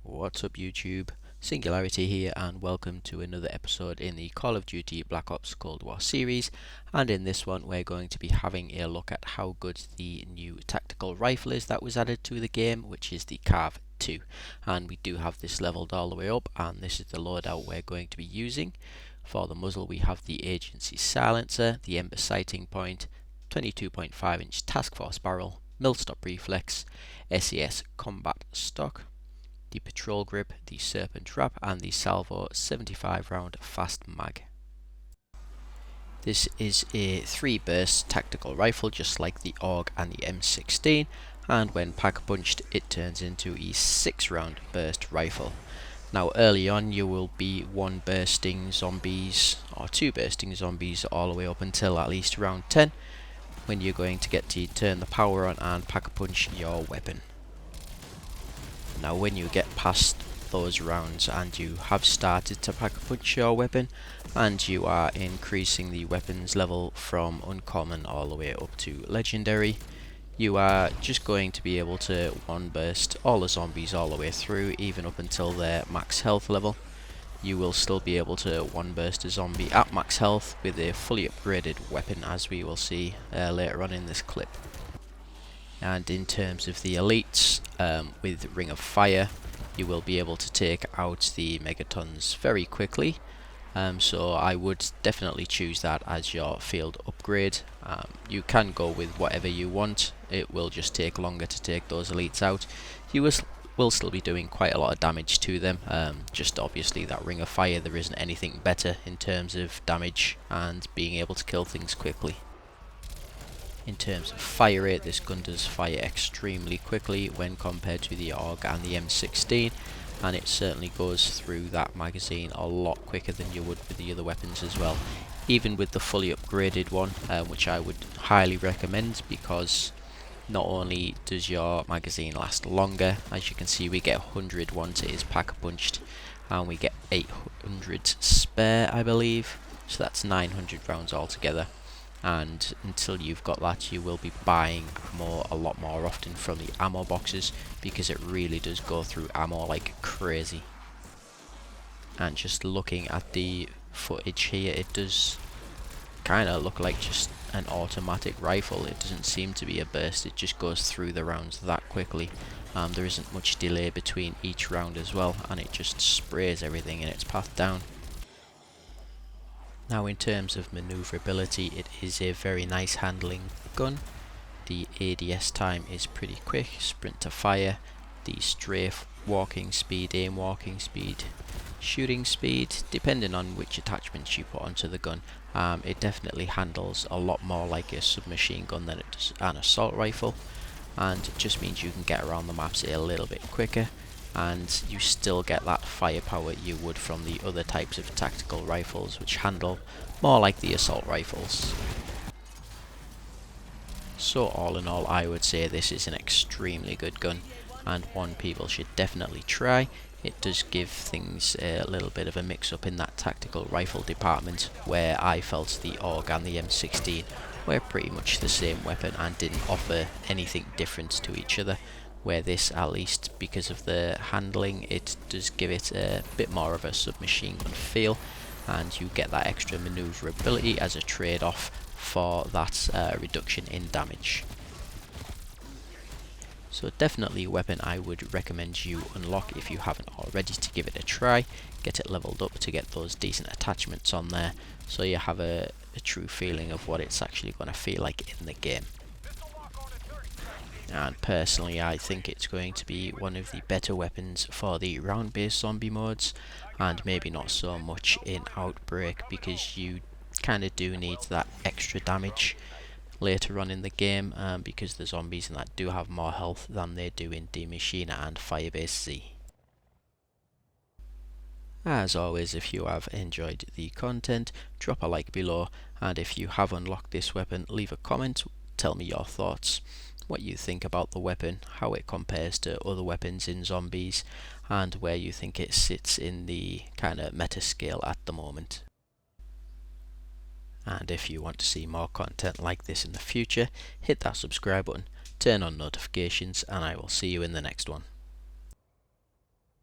What's up YouTube? Singularity here and welcome to another episode in the Call of Duty Black Ops Cold War series, and in this one we're going to be having a look at how good the new tactical rifle is that was added to the game, which is the CARV.2, and we do have this leveled all the way up, and this is the loadout we're going to be using. For the muzzle we have the agency silencer, the Ember sighting point, 22.5-inch task force barrel, mil-stop reflex, SAS combat stock, the patrol grip, the serpent wrap, and the salvo 75 round fast mag. This is a 3-burst tactical rifle just like the AUG and the M16, and when pack punched it turns into a 6-round burst rifle. Now early on you will be 1 bursting zombies or 2 bursting zombies all the way up until at least round 10, when you're going to get to turn the power on and pack punch your weapon. Now when you get past those rounds and you have started to pack punch your weapon and you are increasing the weapons level from uncommon all the way up to legendary, you are just going to be able to 1-burst all the zombies all the way through, even up until their max health level. You will still be able to 1-burst a zombie at max health with a fully upgraded weapon, as we will see later on in this clip. And in terms of the elites, with Ring of Fire, you will be able to take out the megatons very quickly. So I would definitely choose that as your field upgrade. You can go with whatever you want. It will just take longer to take those elites out. You will still be doing quite a lot of damage to them. Just obviously that Ring of Fire, there isn't anything better in terms of damage and being able to kill things quickly. In terms of fire rate, this gun does fire extremely quickly when compared to the AUG and the M16, and it certainly goes through that magazine a lot quicker than you would with the other weapons as well. Even with the fully upgraded one, which I would highly recommend, because not only does your magazine last longer, as you can see we get 100 once it is pack punched, and we get 800 spare I believe, so that's 900 rounds altogether. And until you've got that, you will be buying ammo a lot more often from the ammo boxes, because it really does go through ammo like crazy. And just looking at the footage here, it does kind of look like just an automatic rifle. It doesn't seem to be a burst, it just goes through the rounds that quickly. There isn't much delay between each round as well, and it just sprays everything in its path down. Now in terms of manoeuvrability, it is a very nice handling gun. The ADS time is pretty quick, sprint to fire, the strafe walking speed, aim walking speed, shooting speed, depending on which attachments you put onto the gun. It definitely handles a lot more like a submachine gun than it does an assault rifle, and it just means you can get around the maps a little bit quicker, and you still get that firepower you would from the other types of tactical rifles, which handle more like the assault rifles. So all in all, I would say this is an extremely good gun, and one people should definitely try. It does give things a little bit of a mix-up in that tactical rifle department, where I felt the AUG and the M16 were pretty much the same weapon and didn't offer anything different to each other, where this, at least because of the handling, it does give it a bit more of a submachine gun feel, and you get that extra manoeuvrability as a trade-off for that reduction in damage. So definitely a weapon I would recommend you unlock if you haven't already, to give it a try, get it leveled up to get those decent attachments on there, so you have a true feeling of what it's actually going to feel like in the game. And personally I think it's going to be one of the better weapons for the round based zombie modes, and maybe not so much in Outbreak, because you kind of do need that extra damage later on in the game, because the zombies in that do have more health than they do in Die Maschine and Firebase Z. As always, if you have enjoyed the content, drop a like below, and if you have unlocked this weapon, leave a comment, tell me your thoughts, what you think about the weapon, how it compares to other weapons in zombies, and where you think it sits in the kind of meta scale at the moment. And if you want to see more content like this in the future, hit that subscribe button, turn on notifications, and I will see you in the next one.